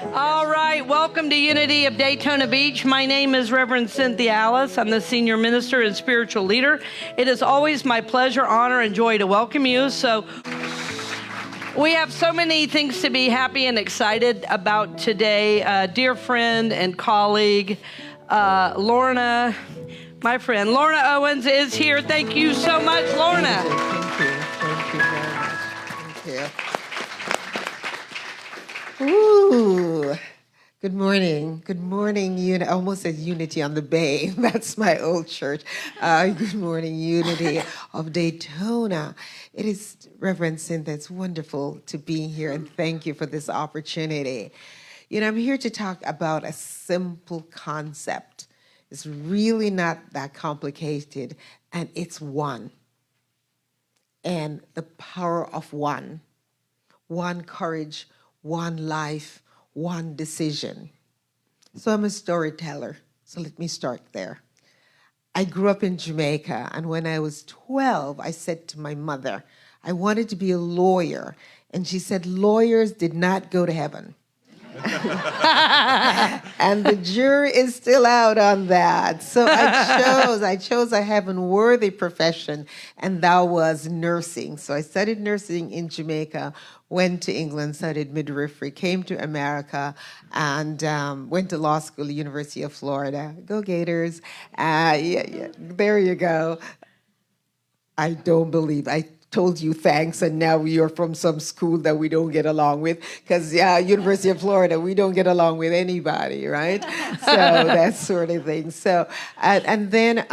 All right, welcome to Unity of Daytona Beach. My name is Reverend Cynthia Alice. I'm the senior minister and spiritual leader. It is always my pleasure, honor, and joy to welcome you. So we have so many things to be happy and excited about today. Dear friend and colleague, Lorna, my friend Lorna Owens is here. Thank you so much, Lorna. Thank you. Thank you very much. Thank you. Ooh. Good morning. Good morning, I almost said Unity on the Bay. That's my old church. Good morning, Unity of Daytona. It is, Reverend Cynthia, it's wonderful to be here, and thank you for this opportunity. I'm here to talk about a simple concept. It's really not that complicated, and it's one. And the power of one. One courage, one life, one decision. So I'm a storyteller, so let me start there. I grew up in Jamaica, and when I was 12, I said to my mother, I wanted to be a lawyer, and she said lawyers did not go to heaven. And the jury is still out on that. So I chose a heaven-worthy profession, and that was nursing. So I studied nursing in Jamaica, went to England, studied midwifery, came to America, and went to law school, University of Florida. Go Gators. There you go. I don't believe I told you thanks, and now you're from some school that we don't get along with, because University of Florida, we don't get along with anybody, right? So that sort of thing. So and then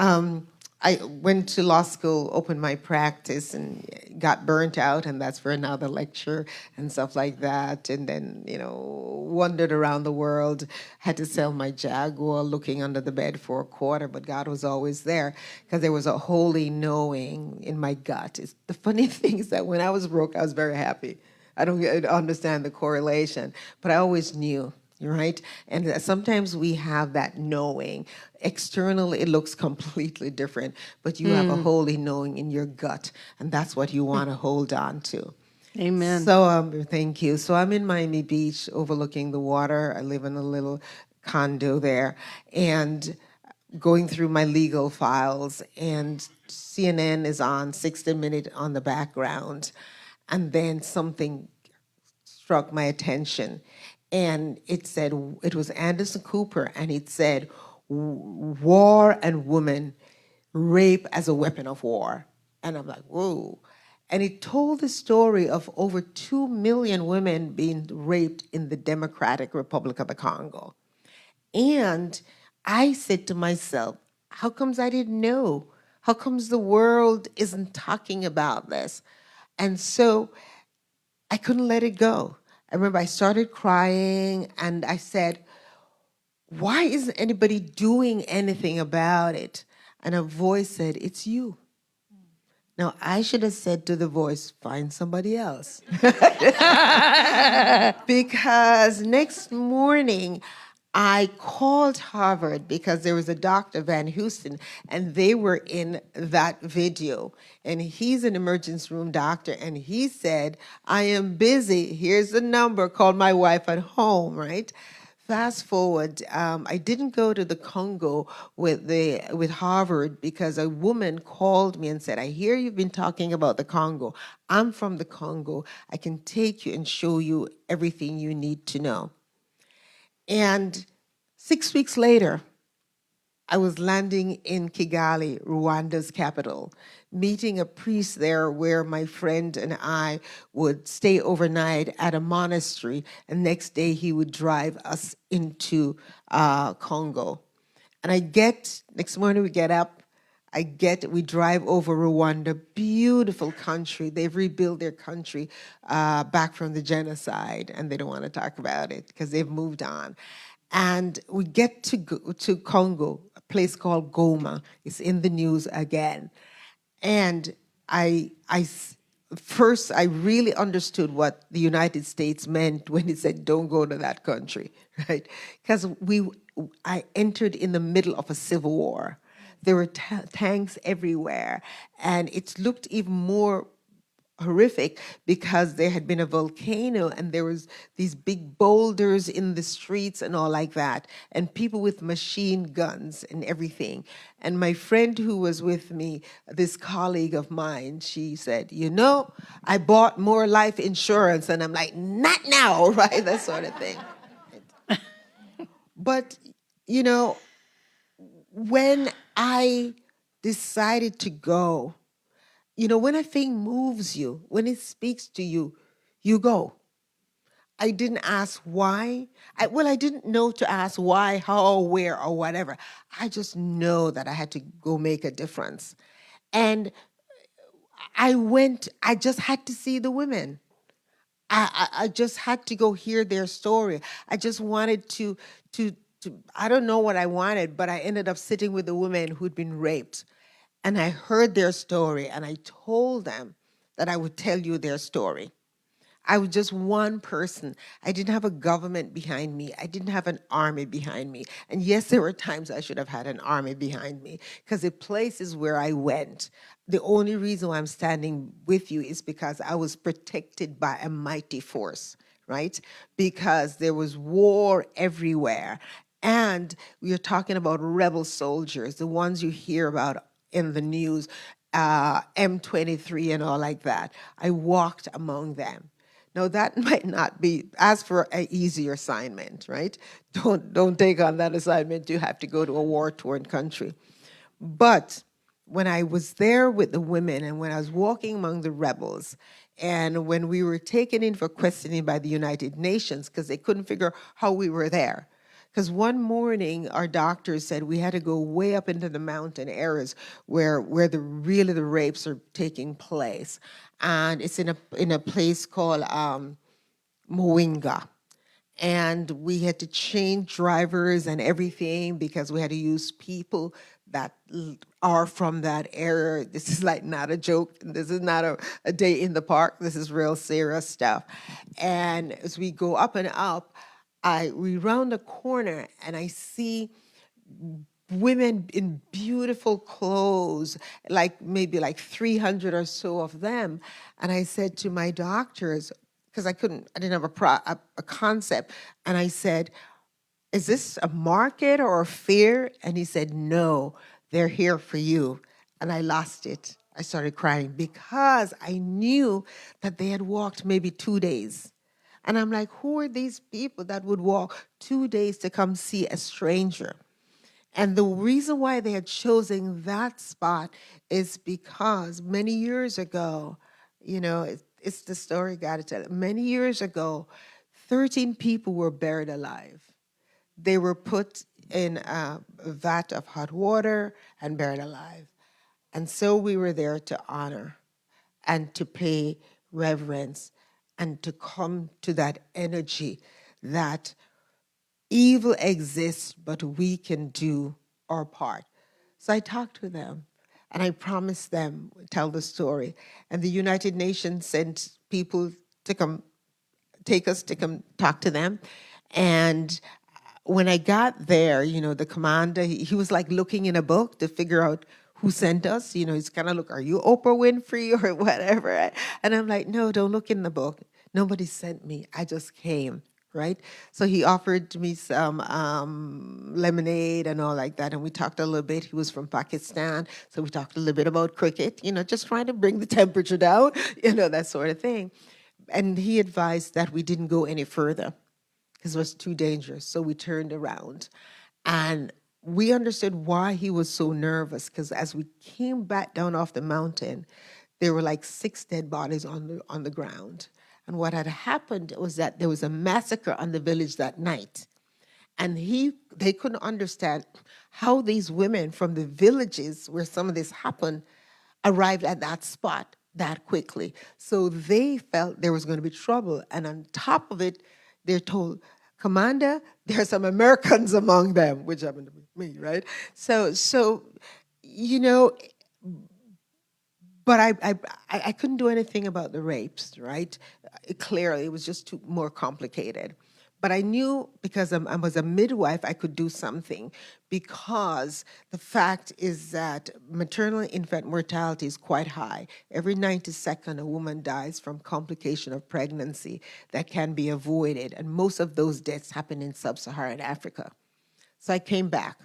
I went to law school, opened my practice, and got burnt out, and that's for another lecture and stuff like that. And then, wandered around the world, had to sell my Jaguar, looking under the bed for a quarter, but God was always there, because there was a holy knowing in my gut. The funny thing is that when I was broke, I was very happy. I don't understand the correlation, but I always knew. Right? And sometimes we have that knowing. Externally, it looks completely different, but you have a holy knowing in your gut, and that's what you want to hold on to. Amen. So, thank you. So I'm in Miami Beach overlooking the water. I live in a little condo there, and going through my legal files, and CNN is on, 60 Minutes on the background, and then something struck my attention. And it said, it was Anderson Cooper, and it said, war and women, rape as a weapon of war. And I'm like, whoa. And it told the story of over 2 million women being raped in the Democratic Republic of the Congo. And I said to myself, how comes I didn't know? How comes the world isn't talking about this? And so I couldn't let it go. I remember I started crying, and I said, why isn't anybody doing anything about it? And a voice said, it's you. Now, I should have said to the voice, find somebody else. Because next morning, I called Harvard, because there was a Dr. Van Houston, and they were in that video. And he's an emergency room doctor, and he said, I am busy. Here's the number. Call my wife at home, right? Fast forward, I didn't go to the Congo with Harvard, because a woman called me and said, I hear you've been talking about the Congo. I'm from the Congo. I can take you and show you everything you need to know. And 6 weeks later, I was landing in Kigali, Rwanda's capital, meeting a priest there where my friend and I would stay overnight at a monastery, and next day he would drive us into Congo. And next morning we get up, we drive over Rwanda, beautiful country. They've rebuilt their country back from the genocide, and they don't want to talk about it because they've moved on. And we get to Congo, a place called Goma. It's in the news again. And first I really understood what the United States meant when it said, don't go to that country, right? Because I entered in the middle of a civil war. There were tanks everywhere, and it looked even more horrific because there had been a volcano and there was these big boulders in the streets and all like that, and people with machine guns and everything. And my friend who was with me, this colleague of mine, she said, I bought more life insurance. And I'm like, not now, right? That sort of thing. But, when I decided to go, when a thing moves you, when it speaks to you, you go. I didn't ask why. I didn't know to ask why, how, where, or whatever. I just know that I had to go make a difference. And I just had to see the women. I just had to go hear their story. I just wanted to, I don't know what I wanted, but I ended up sitting with the women who'd been raped. And I heard their story, and I told them that I would tell you their story. I was just one person. I didn't have a government behind me. I didn't have an army behind me. And yes, there were times I should have had an army behind me, because the places where I went, the only reason why I'm standing with you is because I was protected by a mighty force, right? Because there was war everywhere. And we are talking about rebel soldiers, the ones you hear about in the news, M23 and all like that. I walked among them. Now that might not be, as for an easier assignment, right? Don't take on that assignment. You have to go to a war-torn country. But when I was there with the women and when I was walking among the rebels, and when we were taken in for questioning by the United Nations, because they couldn't figure how we were there. Because one morning, our doctors said we had to go way up into the mountain areas where the rapes are taking place. And it's in a place called Moinga. And we had to change drivers and everything because we had to use people that are from that area. This is like not a joke. This is not a day in the park. This is real serious stuff. And as we go up and up, we round a corner and I see women in beautiful clothes, maybe 300 or so of them. And I said to my doctors, because I didn't have a concept. And I said, is this a market or a fair? And he said, no, they're here for you. And I lost it. I started crying because I knew that they had walked maybe 2 days. And I'm like, who are these people that would walk 2 days to come see a stranger? And the reason why they had chosen that spot is because many years ago, it's the story got to tell it. Many years ago, 13 people were buried alive. They were put in a vat of hot water and buried alive. And so we were there to honor and to pay reverence and to come to that energy that evil exists, but we can do our part. So I talked to them and I promised them, tell the story. And the United Nations sent people to come take us to come talk to them. And when I got there, the commander, he was like looking in a book to figure out who sent us. He's kind of look, are you Oprah Winfrey or whatever? And I'm like, no, don't look in the book. Nobody sent me. I just came, right? So he offered me some lemonade and all like that. And we talked a little bit. He was from Pakistan. So we talked a little bit about cricket, just trying to bring the temperature down, that sort of thing. And he advised that we didn't go any further because it was too dangerous. So we turned around. And we understood why he was so nervous, because as we came back down off the mountain, there were 6 dead bodies on the ground. And what had happened was that there was a massacre on the village that night. And they couldn't understand how these women from the villages where some of this happened arrived at that spot that quickly. So they felt there was going to be trouble. And on top of it, they're told, Commander, there are some Americans among them, which happened to be me, right? So but I couldn't do anything about the rapes, right? Clearly, it was just more complicated. But I knew because I was a midwife, I could do something, because the fact is that maternal infant mortality is quite high. Every 92nd, a woman dies from complication of pregnancy that can be avoided. And most of those deaths happen in sub-Saharan Africa. So I came back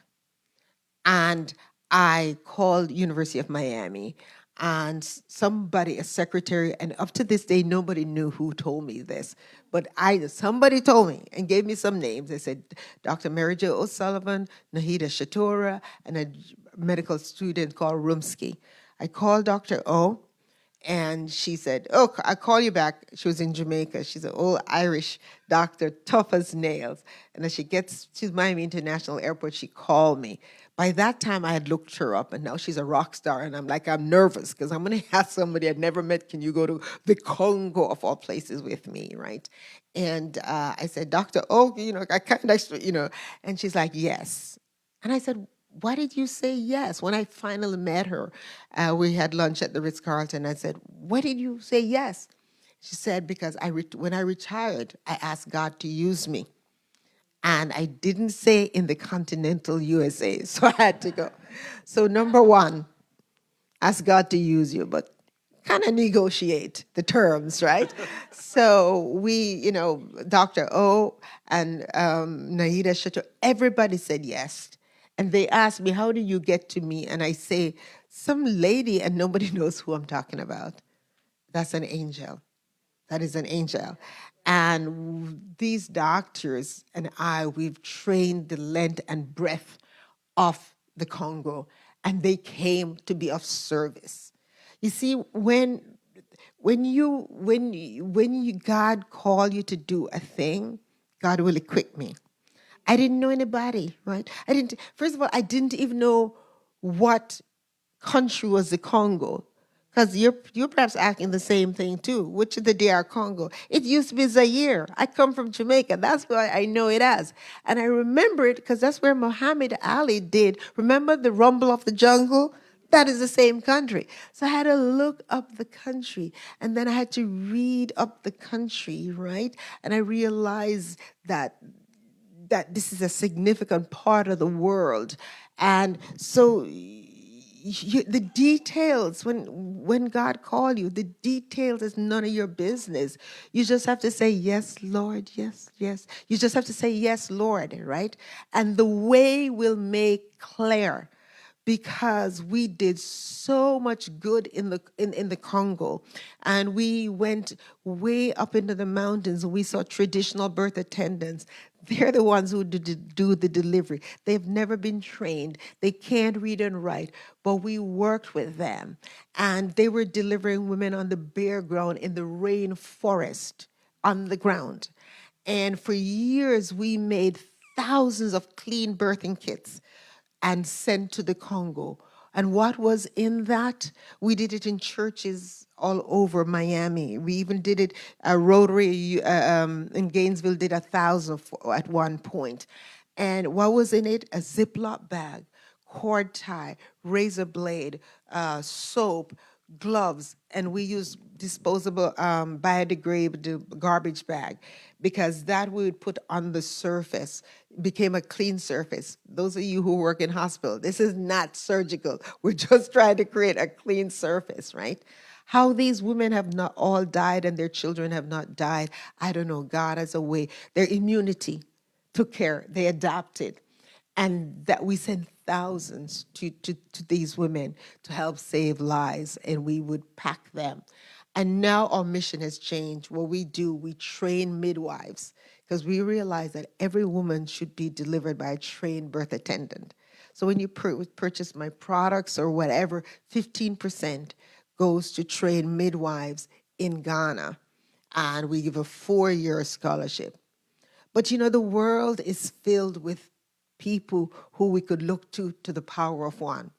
and I called University of Miami, and somebody, a secretary, and up to this day, nobody knew who told me this, but somebody told me and gave me some names. They said Dr. Mary Jo O'Sullivan, Nahida Shatora, and a medical student called Rumsky. I called Dr. O, and she said, "Oh, I'll call you back." She was in Jamaica. She's an old Irish doctor, tough as nails. And as she gets to Miami International Airport, she called me. By that time, I had looked her up, and now she's a rock star. And I'm like, I'm nervous because I'm going to ask somebody I'd never met, can you go to the Congo, of all places, with me, right? And I said, "Dr. O, I kind of, and she's like, yes." And I said, "Why did you say yes?" When I finally met her, we had lunch at the Ritz-Carlton. I said, "Why did you say yes?" She said, "Because when I retired, I asked God to use me. And I didn't say in the continental USA, so I had to go." So number one, ask God to use you, but kind of negotiate the terms, right? So we, Dr. O and Naida Shato, everybody said yes. And they asked me, "How do you get to me?" And I say, "Some lady," and nobody knows who I'm talking about. That's an angel. That is an angel. And these doctors and we've trained the length and breadth of the Congo, and they came to be of service. You see, when God called you to do a thing, God will equip me. I didn't know anybody, right? First of all, I didn't even know what country was the Congo. Because you're perhaps asking the same thing too. Which is the DR Congo? It used to be Zaire. I come from Jamaica. That's why I know it as. And I remember it because that's where Muhammad Ali did. Remember the Rumble of the Jungle? That is the same country. So I had to look up the country, and then I had to read up the country, right? And I realized that this is a significant part of the world. And so the details, when God called you, the details is none of your business. You just have to say, "Yes, Lord, yes, yes." You just have to say, "Yes, Lord," right? And the way will make clear, because we did so much good in the Congo, and we went way up into the mountains, and we saw traditional birth attendants. They're the ones who do the delivery. They've never been trained. They can't read and write, but we worked with them, and they were delivering women on the bare ground in the rainforest on the ground. And for years, we made thousands of clean birthing kits and sent to the Congo. And what was in that? We did it in churches all over Miami. We even did it, Rotary in Gainesville did 1,000 at one point. And what was in it? A Ziploc bag, cord tie, razor blade, soap, gloves, and we use disposable biodegradable garbage bag, because that we would put on the surface, became a clean surface. Those of you who work in hospital, this is not surgical. We're just trying to create a clean surface, right? How these women have not all died and their children have not died, I don't know. God has a way. Their immunity took care, they adapted. And that we sent thousands to these women to help save lives, and we would pack them. And now our mission has changed. What we do, we train midwives, because we realize that every woman should be delivered by a trained birth attendant. So when you purchase my products or whatever, 15% goes to train midwives in Ghana, and we give a 4-year scholarship. But the world is filled with people who we could look to the power of one.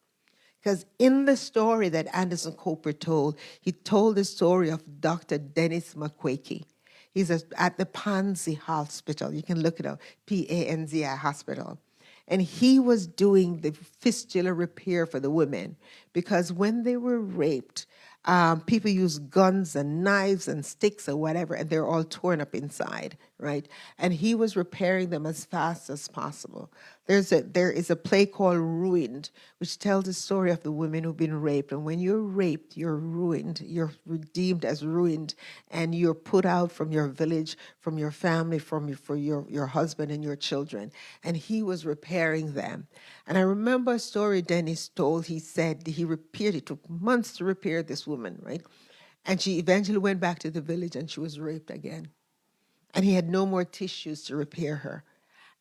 Because in the story that Anderson Cooper told, he told the story of Dr. Dennis McQuakey. He's at the Panzi Hospital. You can look it up, Panzi Hospital. And he was doing the fistula repair for the women, because when they were raped People use guns and knives and sticks or whatever, and they're all torn up inside, right? And he was repairing them as fast as possible. There is a play called Ruined, which tells the story of the women who've been raped. And when you're raped, you're ruined. You're redeemed as ruined, and you're put out from your village, from your family, for your husband and your children. And he was repairing them. And I remember a story Dennis told. He said he repaired. It took months to repair this woman, right? And she eventually went back to the village, and she was raped again. And he had no more tissues to repair her.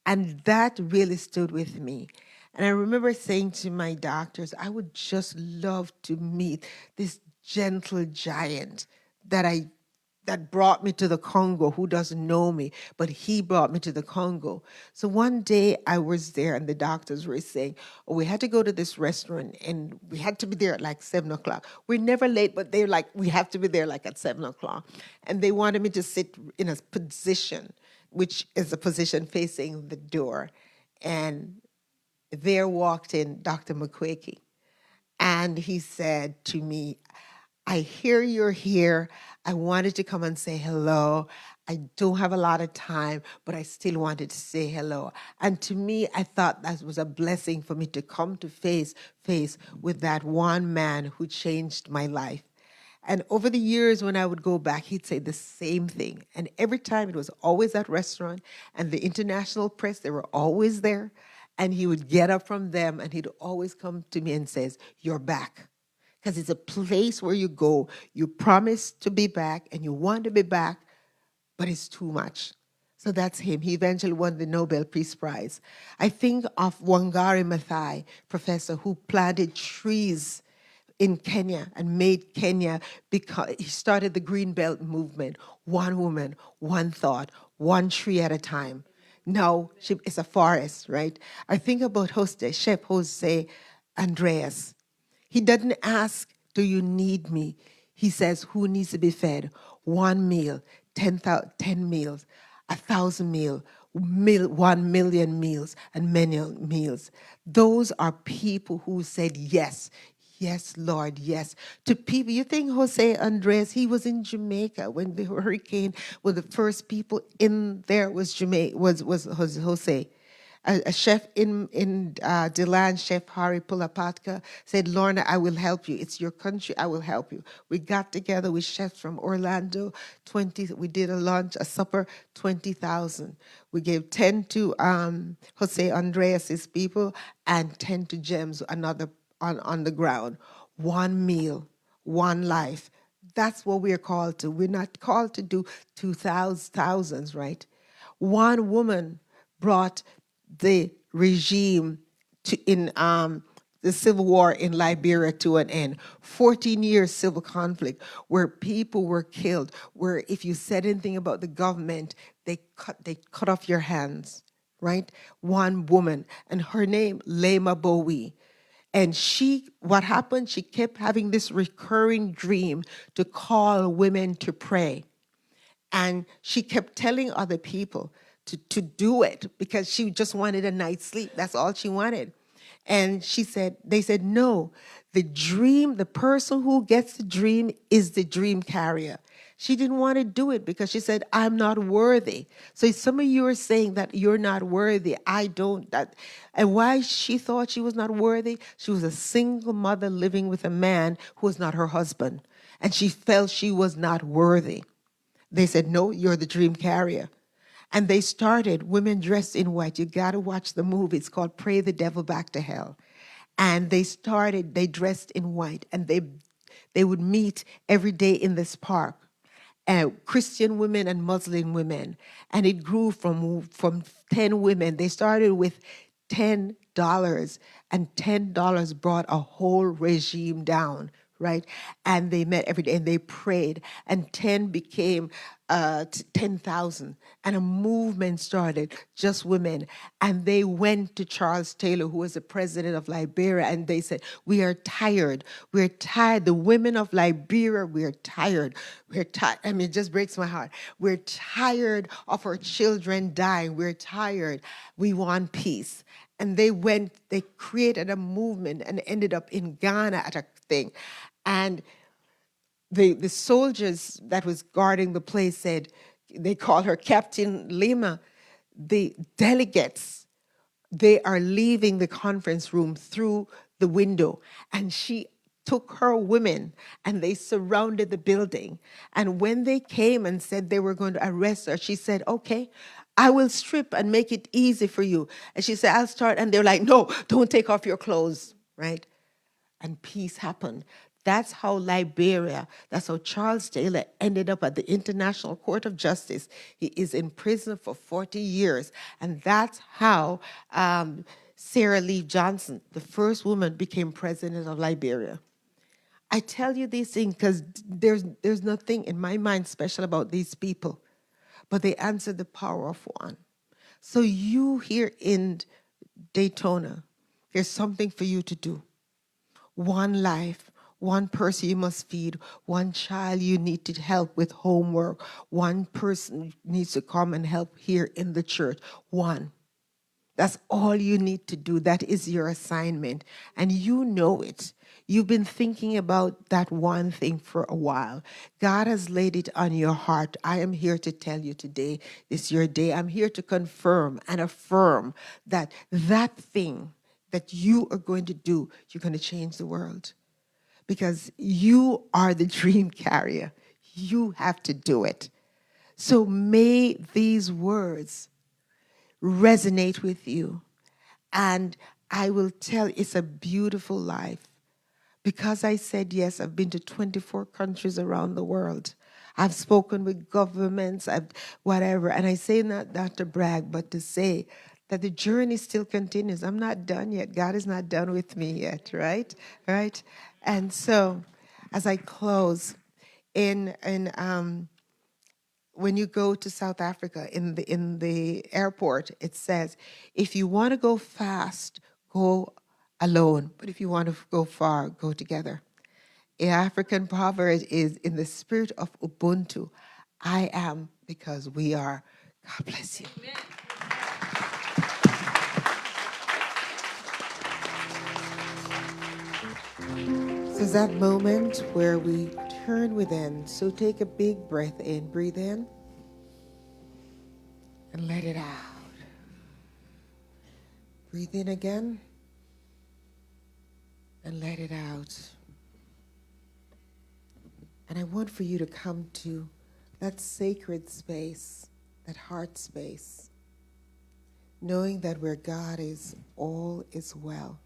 And that really stood with me. And I remember saying to my doctors, I would just love to meet this gentle giant that brought me to the Congo, who doesn't know me, but he brought me to the Congo. So one day I was there, and the doctors were saying, oh, we had to go to this restaurant, and we had to be there at like 7 o'clock. We're never late, but they're like, we have to be there like at 7 o'clock. And they wanted me to sit in a position, which is a position facing the door. And there walked in Dr. McQuakey. And he said to me, I hear you're here. I wanted to come and say hello. I don't have a lot of time, but I still wanted to say hello. And to me, I thought that was a blessing for me to come to face with that one man who changed my life. And over the years, when I would go back, he'd say the same thing. And every time it was always that restaurant, and the international press, they were always there. And he would get up from them, and he'd always come to me and says, you're back. Because it's a place where you go, you promise to be back, and you want to be back, but it's too much. So that's him. He eventually won the Nobel Peace Prize. I think of Wangari Maathai, professor who planted trees in Kenya and made Kenya, because he started the Green Belt movement, one woman, one thought, one tree at a time. Now it's a forest, right? I think about Chef Jose Andreas. He doesn't ask, do you need me? He says, who needs to be fed? 1 meal, 10 meals, 1,000 meals, 1 million meals, and many meals. Those are people who said yes. Yes, Lord, yes. To people, you think Jose Andres, he was in Jamaica when the hurricane, well, the first people in there was Jose. A chef in Deland, Chef Hari Pulapatka, said, Lorna, I will help you. It's your country, I will help you. We got together with chefs from Orlando, we did a lunch, a supper, 20,000. We gave 10 to Jose Andreas' people and 10 to Gems, another on the ground. One meal, one life. That's what we're called to. We're not called to do thousands, right? One woman brought the regime in the civil war in Liberia to an end. 14 years civil conflict where people were killed, where if you said anything about the government, they cut off your hands, right? One woman, and her name, Lema Bowie. And what happened, she kept having this recurring dream to call women to pray. And she kept telling other people to do it because she just wanted a night's sleep. That's all she wanted. And they said, no, the person who gets the dream is the dream carrier. She didn't want to do it because she said, I'm not worthy. So some of you are saying that you're not worthy. And why she thought she was not worthy? She was a single mother living with a man who was not her husband. And she felt she was not worthy. They said, no, you're the dream carrier. And they started, women dressed in white. You got to watch the movie. It's called Pray the Devil Back to Hell. And they dressed in white. And they would meet every day in this park. Christian women and Muslim women. And it grew from 10 women. They started with $10. And $10 brought a whole regime down, right? And they met every day and they prayed. And 10 became 10,000. And a movement started, just women. And they went to Charles Taylor, who was the president of Liberia, and they said, we are tired. We're tired. The women of Liberia, we're tired. We're tired. I mean, it just breaks my heart. We're tired of our children dying. We're tired. We want peace. And they created a movement and ended up in Ghana at a thing. And the soldiers that was guarding the place said, they called her Captain Lima, the delegates, they are leaving the conference room through the window. And she took her women and they surrounded the building. And when they came and said they were going to arrest her, she said, okay, I will strip and make it easy for you. And she said, I'll start. And they're like, no, don't take off your clothes, right? And peace happened. That's how Liberia, that's how Charles Taylor ended up at the International Court of Justice. He is in prison for 40 years. And that's how Sarah Lee Johnson, the first woman, became president of Liberia. I tell you these things because there's nothing in my mind special about these people, but they answer the power of one. So you here in Daytona, there's something for you to do. One life, one person you must feed, one child you need to help with homework, one person needs to come and help here in the church. One. That's all you need to do. That is your assignment. And you know it. You've been thinking about that one thing for a while. God has laid it on your heart. I am here to tell you today, this is your day. I'm here to confirm and affirm that that thing that you are going to do, you're going to change the world. Because you are the dream carrier. You have to do it. So may these words resonate with you. And I will tell you, it's a beautiful life. Because I said yes, I've been to 24 countries around the world. I've spoken with governments, whatever. And I say not to brag, but to say that the journey still continues. I'm not done yet. God is not done with me yet, right? Right? And so, as I close, when you go to South Africa, in the airport, it says, if you want to go fast, go alone. But if you want to go far, go together. An African proverb is, in the spirit of Ubuntu, I am because we are. God bless you. Amen. So it's that moment where we turn within. So take a big breath in, breathe in, and let it out. Breathe in again, and let it out. And I want for you to come to that sacred space, that heart space, knowing that where God is, all is well.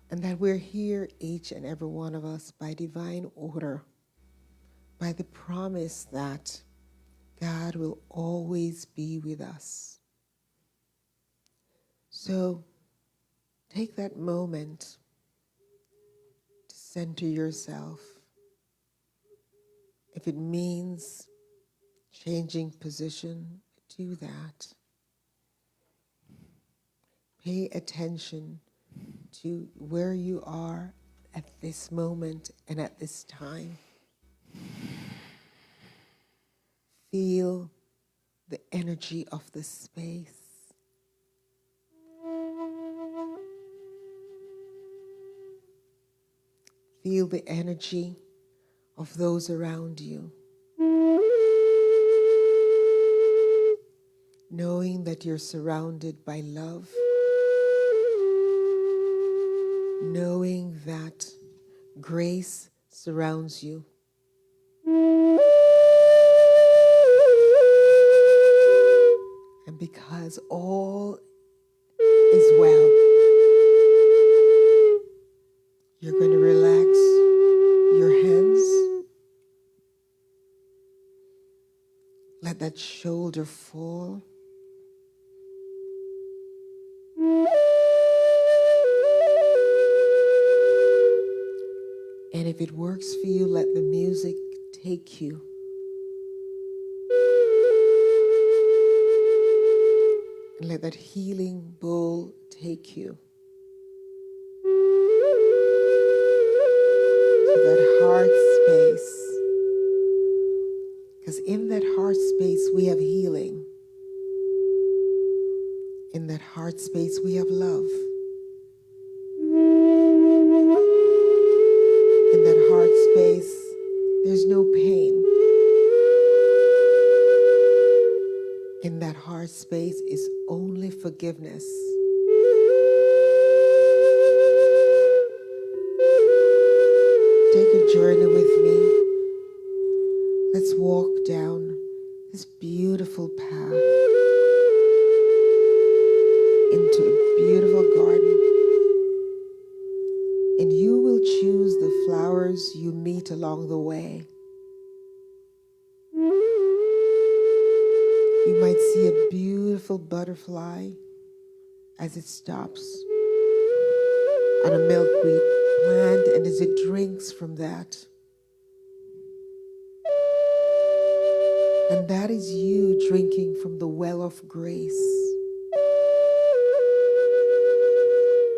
And that we're here, each and every one of us, by divine order, by the promise that God will always be with us. So take that moment to center yourself. If it means changing position, do that. Pay attention to where you are at this moment and at this time. Feel the energy of the space. Feel the energy of those around you. Knowing that you're surrounded by love. Knowing that grace surrounds you. And because all is well, you're going to relax your hands. Let that shoulder fall. And if it works for you, let the music take you. And let that healing bowl take you to that heart space. Because in that heart space, we have healing. In that heart space, we have love. In that heart space, space, there's no pain. In that heart space is only forgiveness. Take a journey with me. Let's walk down this beautiful path into a beautiful garden. And you will choose the flowers you meet along the way. You might see a beautiful butterfly as it stops on a milkweed plant, and as it drinks from that. And that is you drinking from the well of grace.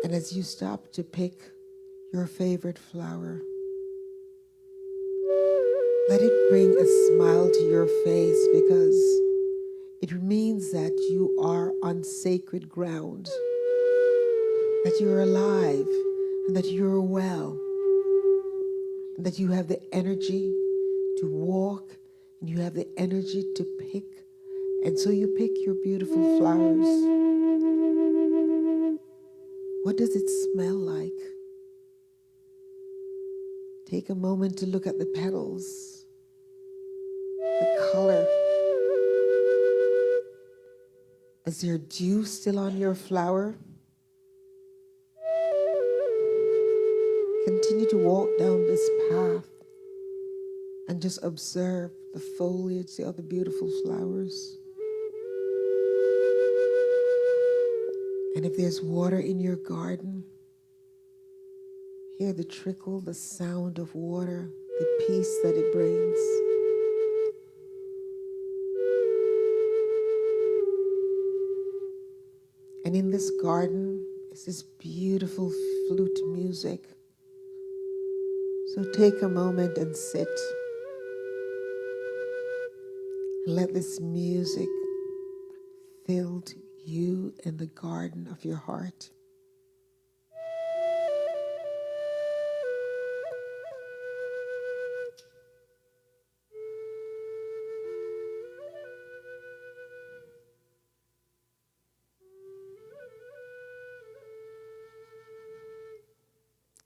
And as you stop to pick your favorite flower, let it bring a smile to your face, because it means that you are on sacred ground, that you're alive, and that you're well, and that you have the energy to walk, and you have the energy to pick. And so you pick your beautiful flowers. What does it smell like? Take a moment to look at the petals, the color. Is there dew still on your flower? Continue to walk down this path and just observe the foliage, the other beautiful flowers. And if there's water in your garden, hear the trickle, the sound of water, the peace that it brings. And in this garden is this beautiful flute music. So take a moment and sit. And let this music fill you in the garden of your heart.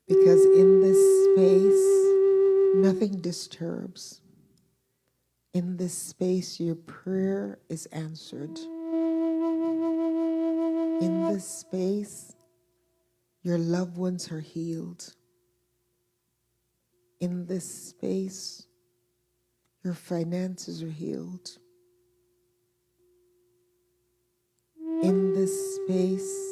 Because in this space, nothing disturbs. In this space, your prayer is answered. In this space, your loved ones are healed. In this space, your finances are healed. In this space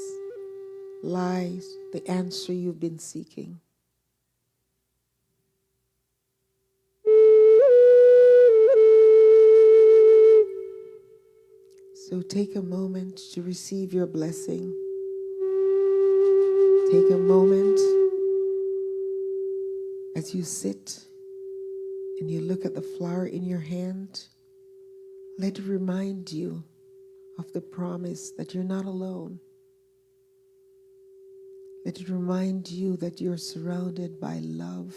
lies the answer you've been seeking. So take a moment to receive your blessing. Take a moment as you sit and you look at the flower in your hand. Let it remind you of the promise that you're not alone. Let it remind you that you're surrounded by love.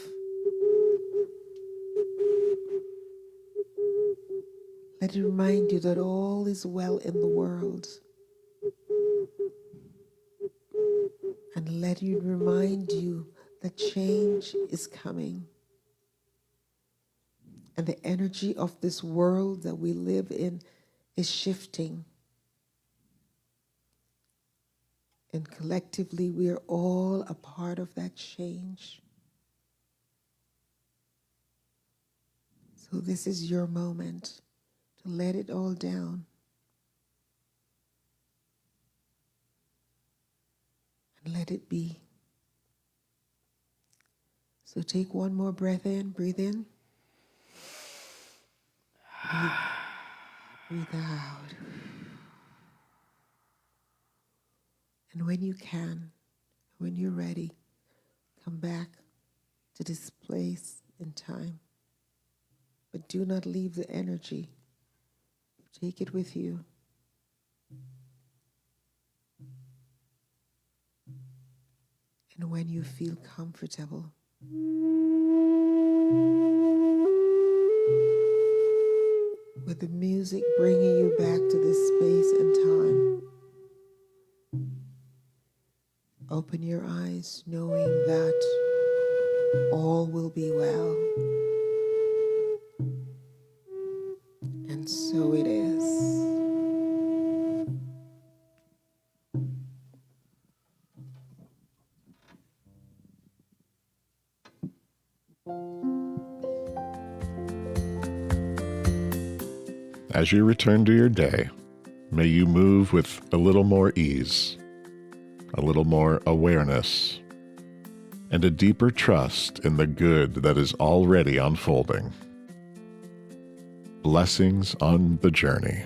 Let it remind you that all is well in the world. And let it remind you that change is coming. And the energy of this world that we live in is shifting. And collectively, we are all a part of that change. So this is your moment to let it all down. And let it be. So take one more breath in, breathe in. Breathe out. And when you can, when you're ready, come back to this place in time. But do not leave the energy. Take it with you. And when you feel comfortable, with the music bringing you back to this space and time. Open your eyes knowing that all will be well. And so it is. As you return to your day, may you move with a little more ease, a little more awareness, and a deeper trust in the good that is already unfolding. Blessings on the journey.